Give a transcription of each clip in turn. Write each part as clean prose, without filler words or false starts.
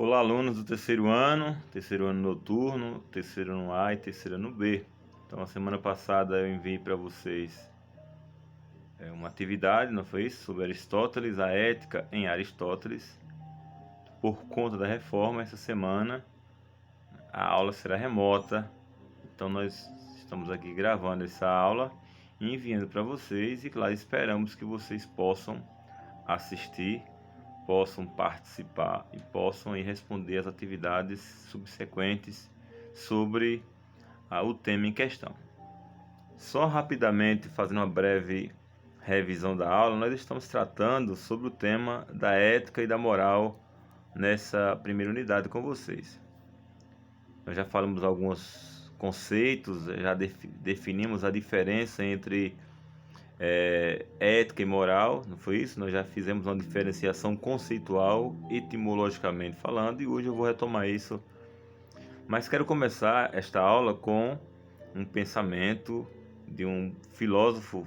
Olá, alunos do terceiro ano noturno, terceiro ano A e terceiro ano B. Então, a semana passada eu enviei para vocês uma atividade, não foi isso? Sobre Aristóteles, a ética em Aristóteles. Por conta da reforma, essa semana a aula será remota. Então, nós estamos aqui gravando essa aula e enviando para vocês. E, claro, esperamos que vocês possam assistir, possam participar e possam aí responder as atividades subsequentes sobre o tema em questão. Só rapidamente fazendo uma breve revisão da aula, nós estamos tratando sobre o tema da ética e da moral nessa primeira unidade com vocês. Nós já falamos alguns conceitos, já definimos a diferença entre ética e moral, não foi isso? Nós já fizemos uma diferenciação conceitual, etimologicamente falando, e hoje eu vou retomar isso. Mas quero começar esta aula com um pensamento de um filósofo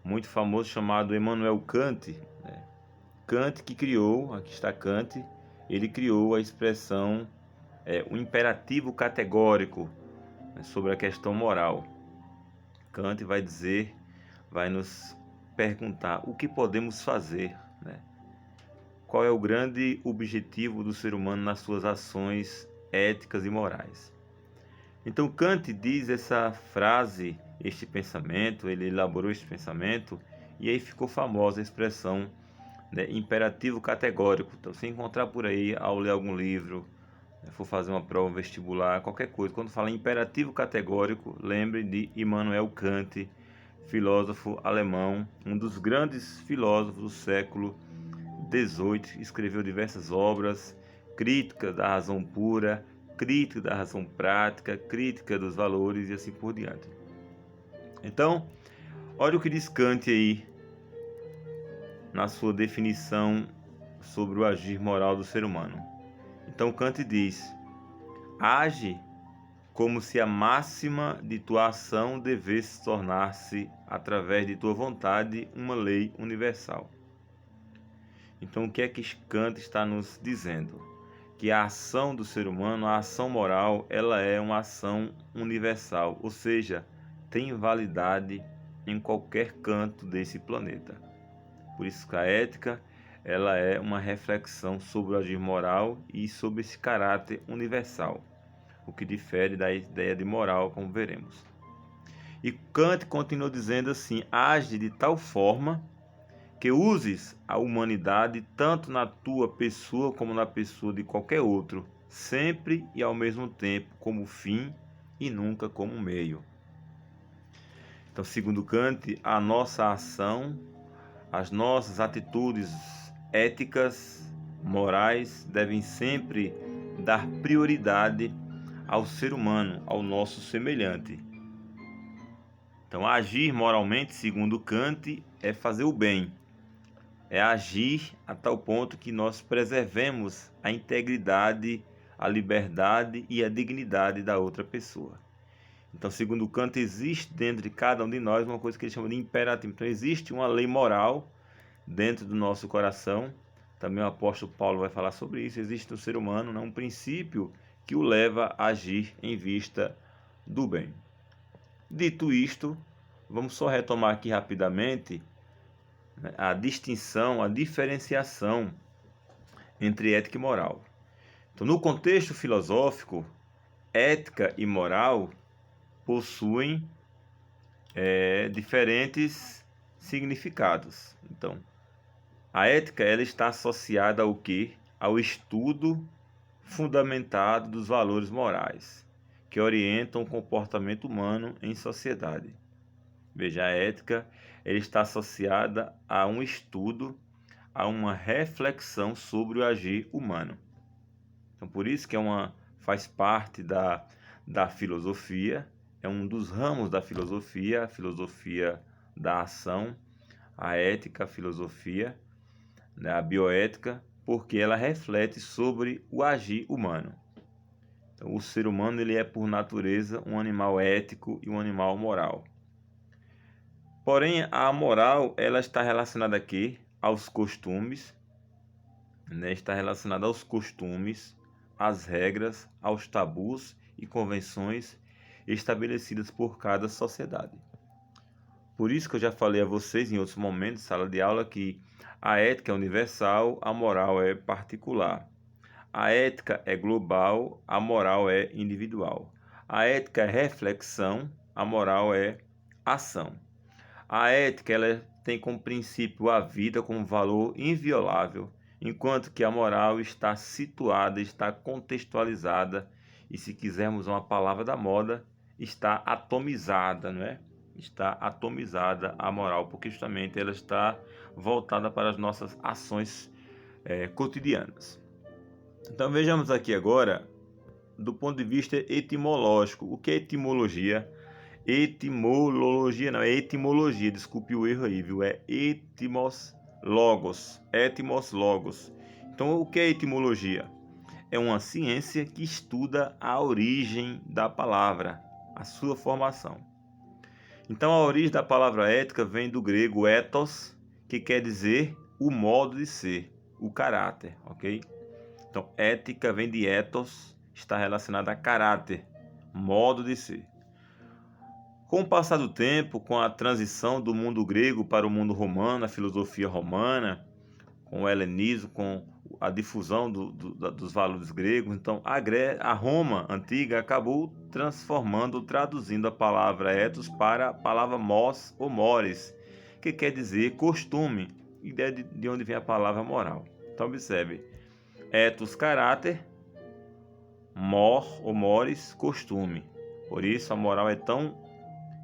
muito famoso chamado Immanuel Kant. Kant que criou, aqui está Kant, ele criou a expressão, o imperativo categórico, sobre a questão moral. Kant vai nos perguntar o que podemos fazer, qual é o grande objetivo do ser humano nas suas ações éticas e morais. Então Kant diz essa frase, este pensamento, ele elaborou este pensamento e aí ficou famosa a expressão, imperativo categórico. Então, se encontrar por aí ao ler algum livro, for fazer uma prova vestibular, qualquer coisa, quando fala imperativo categórico, lembre de Immanuel Kant, filósofo alemão, um dos grandes filósofos do século XVIII, escreveu diversas obras, crítica da razão pura, crítica da razão prática, crítica dos valores e assim por diante. Então, olha o que diz Kant aí, na sua definição sobre o agir moral do ser humano. Então Kant diz: age como se a máxima de tua ação devesse tornar-se, através de tua vontade, uma lei universal. Então, o que é que Kant está nos dizendo? Que a ação do ser humano, a ação moral, ela é uma ação universal, ou seja, tem validade em qualquer canto desse planeta. Por isso que a ética, ela é uma reflexão sobre o agir moral e sobre esse caráter universal, o que difere da ideia de moral, como veremos. E Kant continuou dizendo assim: age de tal forma que uses a humanidade tanto na tua pessoa como na pessoa de qualquer outro, sempre e ao mesmo tempo como fim e nunca como meio. Então, segundo Kant, a nossa ação, as nossas atitudes éticas, morais, devem sempre dar prioridade ao ser humano, ao nosso semelhante. Então, agir moralmente, segundo Kant, é fazer o bem. É agir a tal ponto que nós preservemos a integridade, a liberdade e a dignidade da outra pessoa. Então, segundo Kant, existe dentro de cada um de nós uma coisa que ele chama de imperativo. Então, existe uma lei moral dentro do nosso coração. Também o apóstolo Paulo vai falar sobre isso. Existe no ser humano um princípio que o leva a agir em vista do bem. Dito isto, vamos só retomar aqui rapidamente a distinção, a diferenciação entre ética e moral. Então, no contexto filosófico, ética e moral possuem diferentes significados. Então, a ética ela está associada ao quê? Ao estudo fundamentado dos valores morais, que orientam o comportamento humano em sociedade. Veja, a ética ela está associada a um estudo, a uma reflexão sobre o agir humano. Então, por isso que faz parte da filosofia, é um dos ramos da filosofia, a filosofia da ação, a ética, a filosofia, a bioética, porque ela reflete sobre o agir humano. Então, o ser humano ele é, por natureza, um animal ético e um animal moral. Porém, a moral ela está relacionada aqui aos costumes, está relacionada aos costumes, às regras, aos tabus e convenções estabelecidas por cada sociedade. Por isso que eu já falei a vocês em outros momentos, sala de aula, que a ética é universal, a moral é particular. A ética é global, a moral é individual. A ética é reflexão, a moral é ação. A ética ela tem como princípio a vida como valor inviolável, enquanto que a moral está situada, está contextualizada e, se quisermos uma palavra da moda, está atomizada, não é? Está atomizada a moral, porque justamente ela está voltada para as nossas ações cotidianas. Então vejamos aqui agora, do ponto de vista etimológico, o que é etimologia? Etimologia não, é etimologia, desculpe o erro aí, viu? É etimos logos. Então, o que é etimologia? É uma ciência que estuda a origem da palavra, a sua formação. Então, a origem da palavra ética vem do grego ethos, que quer dizer o modo de ser, o caráter, ok? Então, ética vem de ethos, está relacionada a caráter, modo de ser. Com o passar do tempo, com a transição do mundo grego para o mundo romano, a filosofia romana, com o helenismo, com a difusão dos valores gregos, então a Roma antiga acabou transformando, traduzindo a palavra ethos para a palavra mos ou mores, que quer dizer costume, e de onde vem a palavra moral. Então observe, ethos, caráter, mor ou mores, costume. Por isso a moral é tão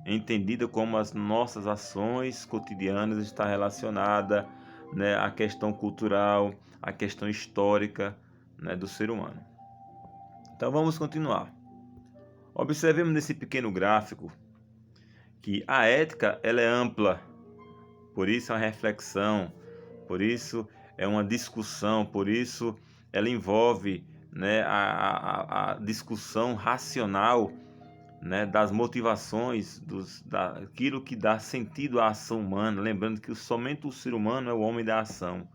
entendida como as nossas ações cotidianas, está relacionada, né, à questão cultural, à questão histórica, né, do ser humano. Então vamos continuar. Observemos nesse pequeno gráfico que a ética ela é ampla, por isso é uma reflexão, por isso é uma discussão, por isso ela envolve, né, a discussão racional, né, das motivações, daquilo que dá sentido à ação humana, lembrando que somente o ser humano é o homem da ação.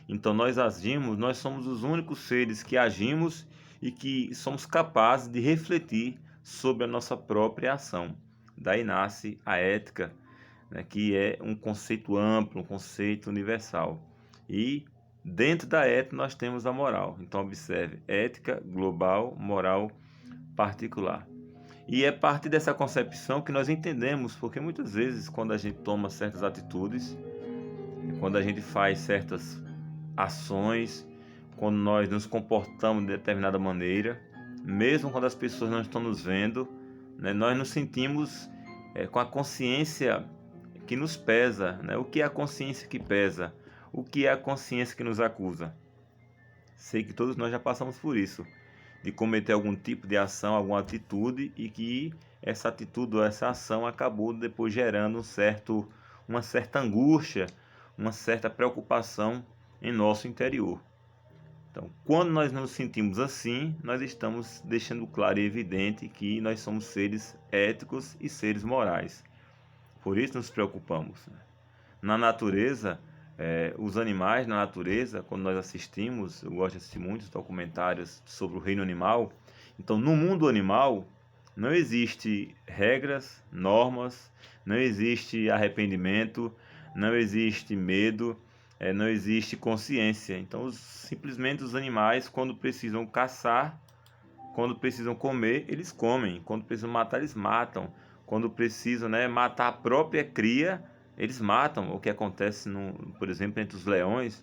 Então nós agimos, nós somos os únicos seres que agimos e que somos capazes de refletir sobre a nossa própria ação. Daí nasce a ética, né, que é um conceito amplo, um conceito universal. E dentro da ética nós temos a moral. Então observe, ética global, moral particular. E é parte dessa concepção que nós entendemos, porque muitas vezes quando a gente toma certas atitudes, quando a gente faz certas ações, quando nós nos comportamos de determinada maneira, mesmo quando as pessoas não estão nos vendo, né, nós nos sentimos com a consciência que nos pesa, né? O que é a consciência que pesa? O que é a consciência que nos acusa? Sei que todos nós já passamos por isso, de cometer algum tipo de ação, alguma atitude e que essa atitude ou essa ação acabou depois gerando uma certa angústia, uma certa preocupação em nosso interior. Então, quando nós nos sentimos assim, nós estamos deixando claro e evidente que nós somos seres éticos e seres morais. Por isso nos preocupamos. Na natureza, os animais na natureza, quando nós assistimos, eu gosto de assistir muitos documentários sobre o reino animal. Então, no mundo animal, não existe regras, normas, não existe arrependimento, não existe medo, não existe consciência. Então, simplesmente os animais, quando precisam caçar, quando precisam comer, eles comem. Quando precisam matar, eles matam. Quando precisam, né, matar a própria cria, eles matam. O que acontece, por exemplo, entre os leões.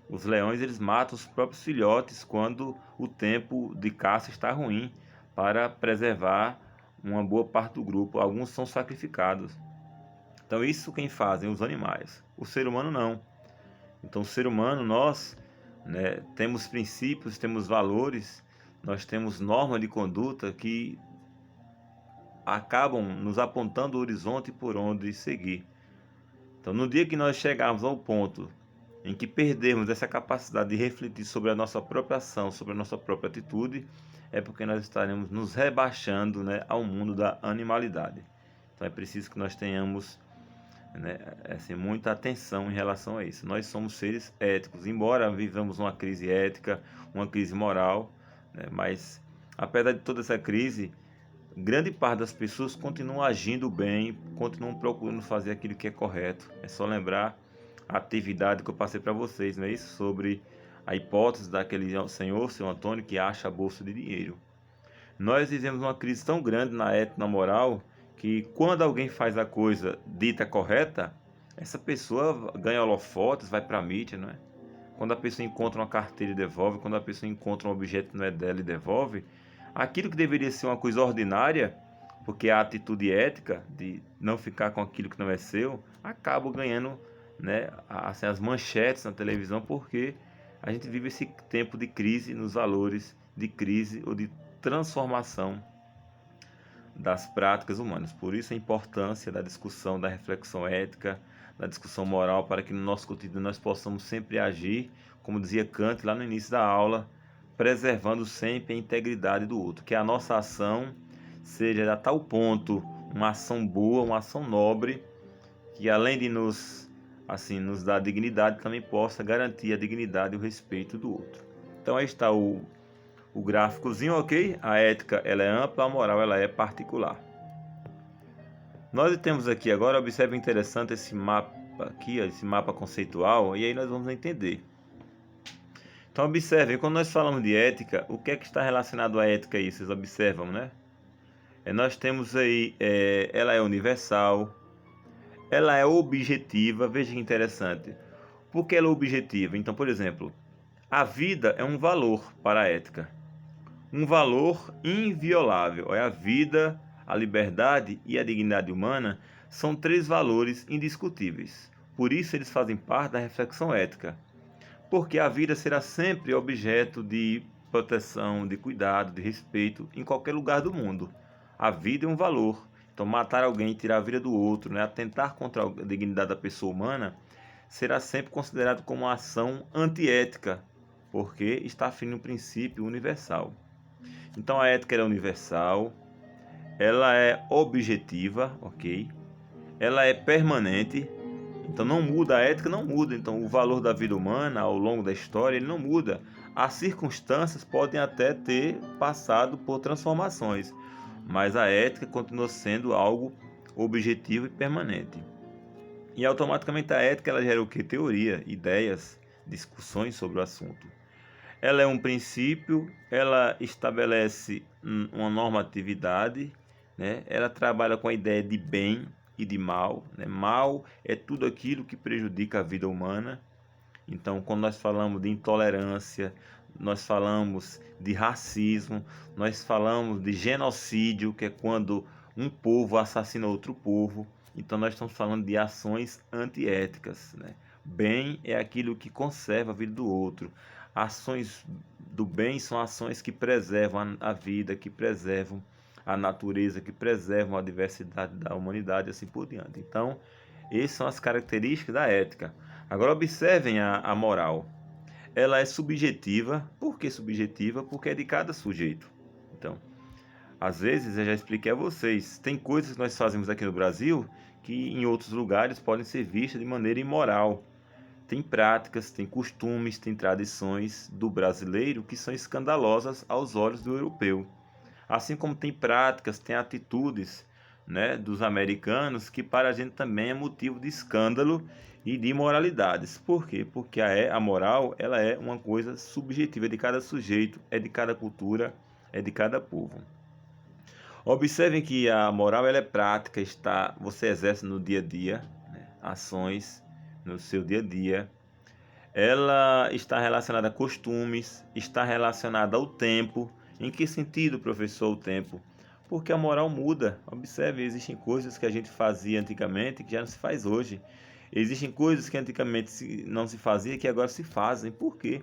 Os leões eles matam os próprios filhotes quando o tempo de caça está ruim, para preservar uma boa parte do grupo. Alguns são sacrificados. Então isso quem fazem? Os animais. O ser humano não. Então o ser humano, nós, né, temos princípios, temos valores, nós temos normas de conduta que acabam nos apontando o horizonte por onde seguir. Então, no dia que nós chegarmos ao ponto em que perdermos essa capacidade de refletir sobre a nossa própria ação, sobre a nossa própria atitude, é porque nós estaremos nos rebaixando, né, ao mundo da animalidade. Então, é preciso que nós tenhamos, né, assim, muita atenção em relação a isso. Nós somos seres éticos, embora vivamos uma crise ética, uma crise moral, né? Mas, apesar de toda essa crise, grande parte das pessoas continuam agindo bem, continuam procurando fazer aquilo que é correto. É só lembrar a atividade que eu passei para vocês, não é isso? Sobre a hipótese daquele senhor, seu Antônio, que acha a bolsa de dinheiro. Nós vivemos uma crise tão grande na ética, na moral, que quando alguém faz a coisa dita correta, essa pessoa ganha holofotes, vai para a mídia, não é? Quando a pessoa encontra uma carteira e devolve, quando a pessoa encontra um objeto que não é dela e devolve, aquilo que deveria ser uma coisa ordinária, porque a atitude ética de não ficar com aquilo que não é seu, acaba ganhando, né, assim, as manchetes na televisão, porque a gente vive esse tempo de crise nos valores, de crise ou de transformação das práticas humanas. Por isso a importância da discussão, da reflexão ética, da discussão moral, para que no nosso cotidiano nós possamos sempre agir, como dizia Kant lá no início da aula, preservando sempre a integridade do outro, que a nossa ação seja a tal ponto uma ação boa, uma ação nobre, que além de nos dar dignidade, também possa garantir a dignidade e o respeito do outro. Então aí está o gráficozinho, ok? A ética ela é ampla, a moral ela é particular. Nós temos aqui agora, observe interessante esse mapa aqui, esse mapa conceitual, e aí nós vamos entender. Então observem, quando nós falamos de ética, o que é que está relacionado à ética aí? Vocês observam, né? Nós temos aí, ela é universal, ela é objetiva, veja que interessante. Por que ela é objetiva? Então, por exemplo, a vida é um valor para a ética. Um valor inviolável. É a vida, a liberdade e a dignidade humana são três valores indiscutíveis. Por isso eles fazem parte da reflexão ética. Porque a vida será sempre objeto de proteção, de cuidado, de respeito em qualquer lugar do mundo. A vida é um valor. Então matar alguém, tirar a vida do outro, né, atentar contra a dignidade da pessoa humana, será sempre considerado como uma ação antiética, porque está ferindo um princípio universal. Então a ética é universal, ela é objetiva, ok? Ela é permanente, então não muda, a ética não muda, então o valor da vida humana ao longo da história ele não muda. As circunstâncias podem até ter passado por transformações, mas a ética continua sendo algo objetivo e permanente. E automaticamente a ética ela gera o que? Teoria, ideias, discussões sobre o assunto. Ela é um princípio, ela estabelece uma normatividade, né? Ela trabalha com a ideia de bem e de mal, né? Mal é tudo aquilo que prejudica a vida humana. Então, quando nós falamos de intolerância, nós falamos de racismo, nós falamos de genocídio, que é quando um povo assassina outro povo. Então, nós estamos falando de ações antiéticas, né? Bem é aquilo que conserva a vida do outro. Ações do bem são ações que preservam a vida, que preservam a natureza, que preservam a diversidade da humanidade e assim por diante. Então, essas são as características da ética. Agora observem a moral. Ela é subjetiva. Por que subjetiva? Porque é de cada sujeito. Então, às vezes, eu já expliquei a vocês, tem coisas que nós fazemos aqui no Brasil que em outros lugares podem ser vistas de maneira imoral. Tem práticas, tem costumes, tem tradições do brasileiro que são escandalosas aos olhos do europeu. Assim como tem práticas, tem atitudes, né, dos americanos que para a gente também é motivo de escândalo e de imoralidades. Por quê? Porque a moral ela é uma coisa subjetiva, é de cada sujeito, é de cada cultura, é de cada povo. Observem que a moral ela é prática, você exerce no dia a dia, né, ações no seu dia a dia. Ela está relacionada a costumes, está relacionada ao tempo. Em que sentido, professor, o tempo? Porque a moral muda. Observe, existem coisas que a gente fazia antigamente que já não se faz hoje. Existem coisas que antigamente não se fazia que agora se fazem. Por quê?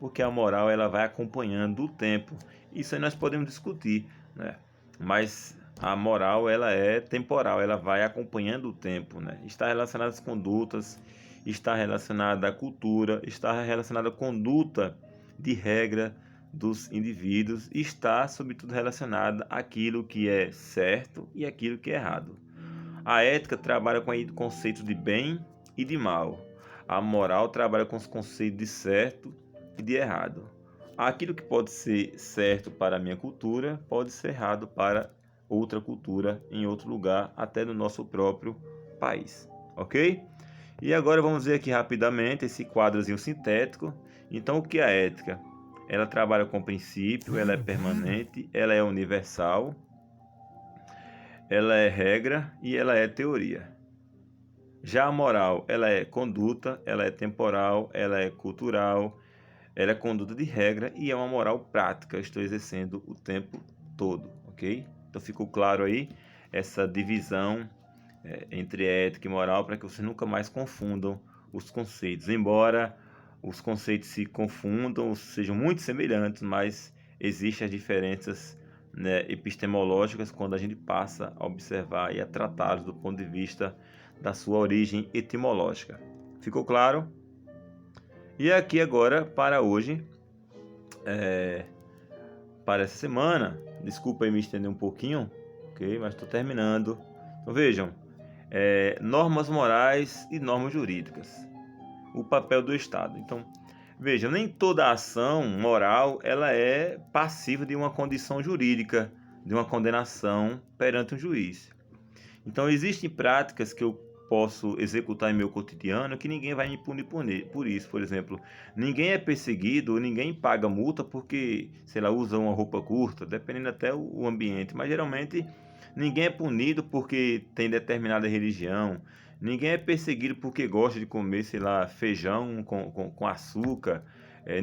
Porque a moral ela vai acompanhando o tempo. Isso aí nós podemos discutir, né? Mas a moral ela é temporal, ela vai acompanhando o tempo, né? Está relacionada às condutas, está relacionada à cultura, está relacionada à conduta de regra dos indivíduos, está sobretudo relacionada àquilo que é certo e aquilo que é errado. A ética trabalha com o conceito de bem e de mal. A moral trabalha com os conceitos de certo e de errado. aquilo que pode ser certo para a minha cultura pode ser errado para outra cultura em outro lugar, até no nosso próprio país, ok? E agora vamos ver aqui rapidamente esse quadrozinho sintético. Então, o que é a ética? Ela trabalha com princípio, ela é permanente, ela é universal, ela é regra e ela é teoria. Já a moral, ela é conduta, ela é temporal, ela é cultural, ela é conduta de regra e é uma moral prática, eu estou exercendo o tempo todo, ok? Então ficou claro aí essa divisão entre ética e moral para que vocês nunca mais confundam os conceitos. Embora os conceitos se confundam, sejam muito semelhantes, mas existem as diferenças, né, epistemológicas quando a gente passa a observar e a tratá-los do ponto de vista da sua origem etimológica. Ficou claro? E aqui agora, para hoje, para essa semana, desculpa aí me estender um pouquinho, ok? Mas estou terminando. Então vejam, normas morais e normas jurídicas. O papel do Estado. Então, vejam, nem toda ação moral ela é passiva de uma condição jurídica, de uma condenação perante um juiz. Então, existem práticas que eu posso executar em meu cotidiano que ninguém vai me punir por isso. Por exemplo, ninguém é perseguido, ninguém paga multa porque, sei lá, usa uma roupa curta, dependendo até o ambiente. Mas geralmente ninguém é punido porque tem determinada religião. Ninguém é perseguido porque gosta de comer, sei lá, feijão com açúcar.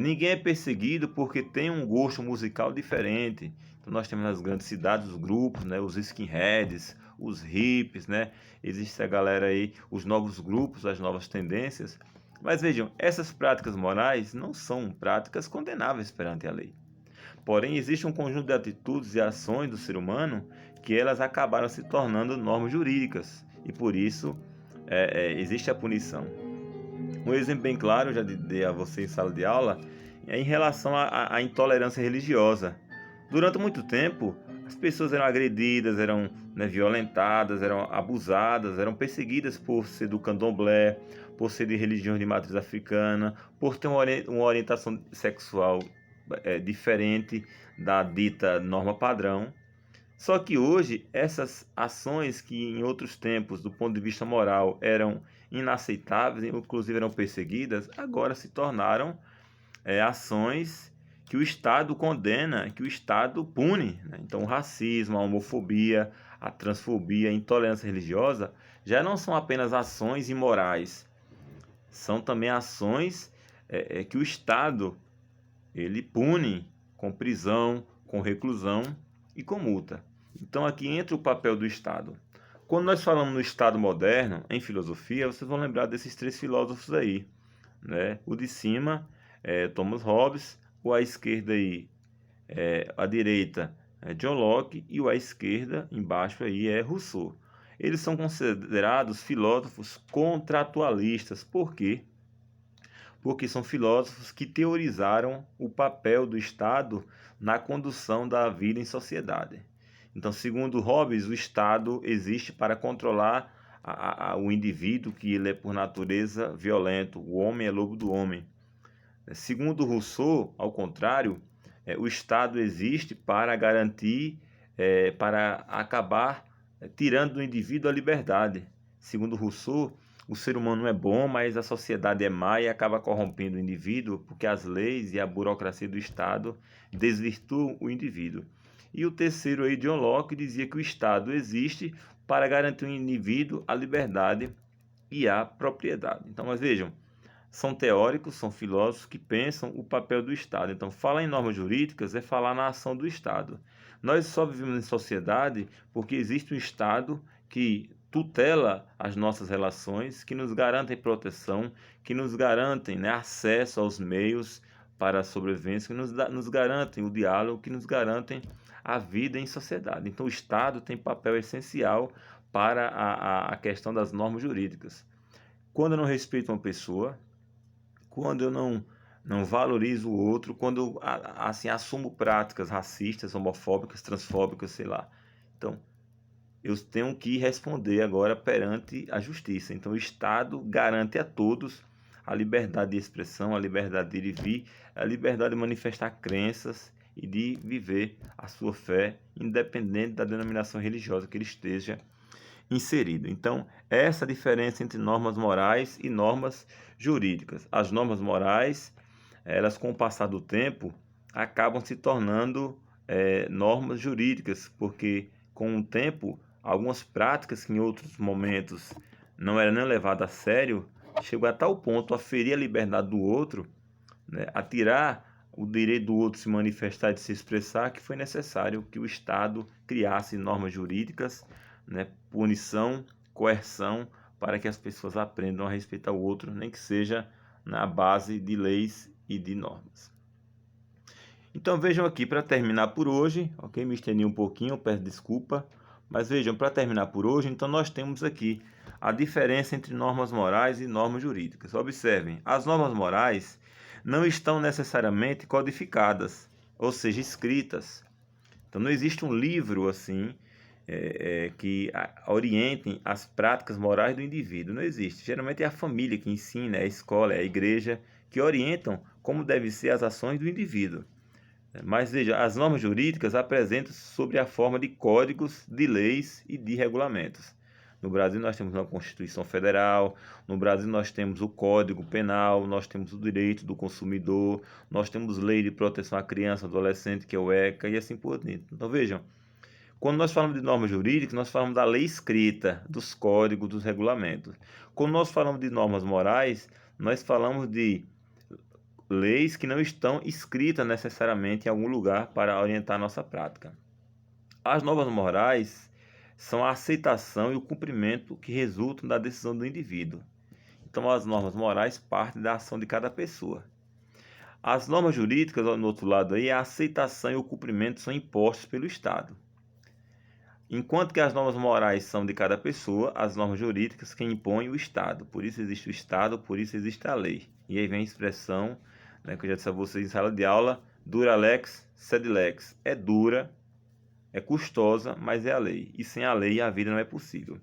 Ninguém é perseguido porque tem um gosto musical diferente. Então nós temos nas grandes cidades os grupos, né, os skinheads, os hippies, né? Existe a galera aí, os novos grupos, as novas tendências. Mas vejam, essas práticas morais não são práticas condenáveis perante a lei. Porém, existe um conjunto de atitudes e ações do ser humano que elas acabaram se tornando normas jurídicas. E por isso existe a punição. Um exemplo bem claro, eu já dei a você em sala de aula, é em relação à intolerância religiosa. Durante muito tempo, as pessoas eram agredidas, eram, né, violentadas, eram abusadas, eram perseguidas por ser do candomblé, por ser de religiões de matriz africana, por ter uma orientação sexual diferente da dita norma padrão. Só que hoje, essas ações que em outros tempos, do ponto de vista moral, eram inaceitáveis, inclusive eram perseguidas, agora se tornaram ações que o Estado condena, que o Estado pune, né? Então, o racismo, a homofobia, a transfobia, a intolerância religiosa já não são apenas ações imorais, são também ações que o Estado ele pune com prisão, com reclusão e com multa. Então, aqui entra o papel do Estado. Quando nós falamos no Estado moderno, em filosofia, vocês vão lembrar desses três filósofos aí, né? O de cima Thomas Hobbes, o à esquerda aí, à direita John Locke e o à esquerda, embaixo aí, é Rousseau. Eles são considerados filósofos contratualistas. Por quê? Porque são filósofos que teorizaram o papel do Estado na condução da vida em sociedade. Então, segundo Hobbes, o Estado existe para controlar o indivíduo, que ele é por natureza violento. O homem é lobo do homem. Segundo Rousseau, ao contrário, o Estado existe para garantir, para acabar tirando do indivíduo a liberdade. Segundo Rousseau, o ser humano é bom, mas a sociedade é má e acaba corrompendo o indivíduo porque as leis e a burocracia do Estado desvirtuam o indivíduo. E o terceiro aí, John Locke, dizia que o Estado existe para garantir ao indivíduo a liberdade e a propriedade. Então, mas vejam, são teóricos, são filósofos que pensam o papel do Estado. Então, falar em normas jurídicas é falar na ação do Estado. Nós só vivemos em sociedade porque existe um Estado que tutela as nossas relações, que nos garantem proteção, que nos garantem, né, acesso aos meios para a sobrevivência, que nos garantem o diálogo, que nos garantem a vida em sociedade. Então, o Estado tem papel essencial para a questão das normas jurídicas. Quando eu não respeito uma pessoa, quando eu não valorizo o outro, quando eu assim, assumo práticas racistas, homofóbicas, transfóbicas, sei lá. Então, eu tenho que responder agora perante a justiça. Então, o Estado garante a todos a liberdade de expressão, a liberdade de ir e vir, a liberdade de manifestar crenças e de viver a sua fé, independente da denominação religiosa que ele esteja inserido. Então, essa é a diferença entre normas morais e normas jurídicas. As normas morais, elas com o passar do tempo, acabam se tornando normas jurídicas, porque com o tempo, algumas práticas que em outros momentos não eram nem levadas a sério, chegou a tal ponto a ferir a liberdade do outro, né, a tirar o direito do outro se manifestar e de se expressar, que foi necessário que o Estado criasse normas jurídicas, né, punição, coerção, para que as pessoas aprendam a respeitar o outro, nem que seja na base de leis e de normas. Então vejam aqui, para terminar por hoje, ok? Me estendi um pouquinho, peço desculpa, mas vejam, para terminar por hoje, então nós temos aqui a diferença entre normas morais e normas jurídicas. Observem, as normas morais não estão necessariamente codificadas, ou seja, escritas. Então não existe um livro assim que orientem as práticas morais do indivíduo. Não existe. Geralmente é a família que ensina, é a escola, é a igreja que orientam como devem ser as ações do indivíduo. Mas veja, as normas jurídicas apresentam-se sobre a forma de códigos, de leis e de regulamentos. No Brasil nós temos uma Constituição Federal, no Brasil nós temos o Código Penal, nós temos o Direito do Consumidor, nós temos Lei de Proteção à Criança e Adolescente, que é o ECA, e assim por diante. Então vejam, quando nós falamos de normas jurídicas, nós falamos da lei escrita, dos códigos, dos regulamentos. Quando nós falamos de normas morais, nós falamos de leis que não estão escritas necessariamente em algum lugar para orientar a nossa prática. As normas morais são a aceitação e o cumprimento que resultam da decisão do indivíduo. Então, as normas morais partem da ação de cada pessoa. As normas jurídicas, no outro lado aí, a aceitação e o cumprimento são impostos pelo Estado. Enquanto que as normas morais são de cada pessoa, as normas jurídicas quem impõe o Estado. Por isso existe o Estado, por isso existe a lei. E aí vem a expressão, né, que eu já disse a vocês em sala de aula, dura lex, sed lex. É dura, é custosa, mas é a lei. E sem a lei a vida não é possível.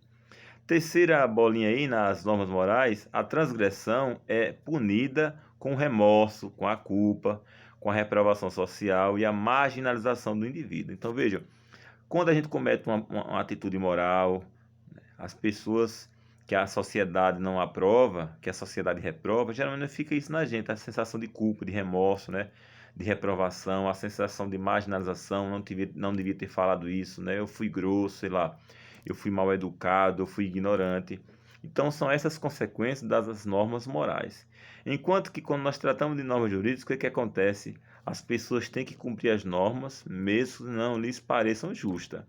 Terceira bolinha aí nas normas morais, a transgressão é punida com remorso, com a culpa, com a reprovação social e a marginalização do indivíduo. Então vejam, quando a gente comete uma atitude imoral, as pessoas que a sociedade não aprova, que a sociedade reprova, geralmente fica isso na gente, a sensação de culpa, de remorso, né? De reprovação, a sensação de marginalização, não devia ter falado isso, né? Eu fui grosso, sei lá, eu fui mal educado, eu fui ignorante. Então são essas consequências das normas morais. Enquanto que quando nós tratamos de normas jurídicas, o que acontece? As pessoas têm que cumprir as normas, mesmo não lhes pareçam justas.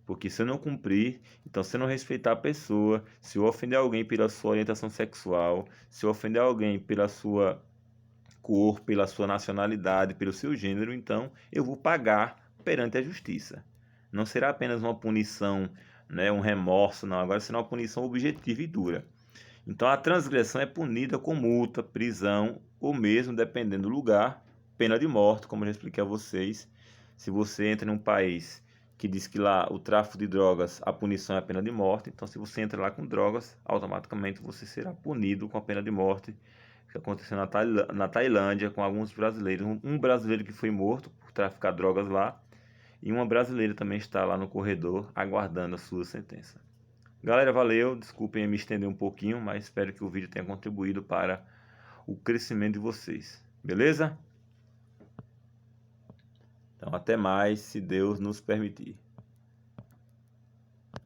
Porque se eu não cumprir, então se eu não respeitar a pessoa, se eu ofender alguém pela sua orientação sexual, se eu ofender alguém pela sua cor, pela sua nacionalidade, pelo seu gênero, então eu vou pagar perante a justiça. Não será apenas uma punição, né, um remorso, não, agora será uma punição objetiva e dura. Então a transgressão é punida com multa, prisão ou mesmo, dependendo do lugar, pena de morte, como eu já expliquei a vocês. Se você entra em um país que diz que lá o tráfico de drogas, a punição é a pena de morte, então se você entra lá com drogas, automaticamente você será punido com a pena de morte, que aconteceu na Tailândia com alguns brasileiros. Um brasileiro que foi morto por traficar drogas lá, e uma brasileira também está lá no corredor aguardando a sua sentença. Galera, valeu, desculpem me estender um pouquinho, mas espero que o vídeo tenha contribuído para o crescimento de vocês. Beleza? Então até mais, se Deus nos permitir.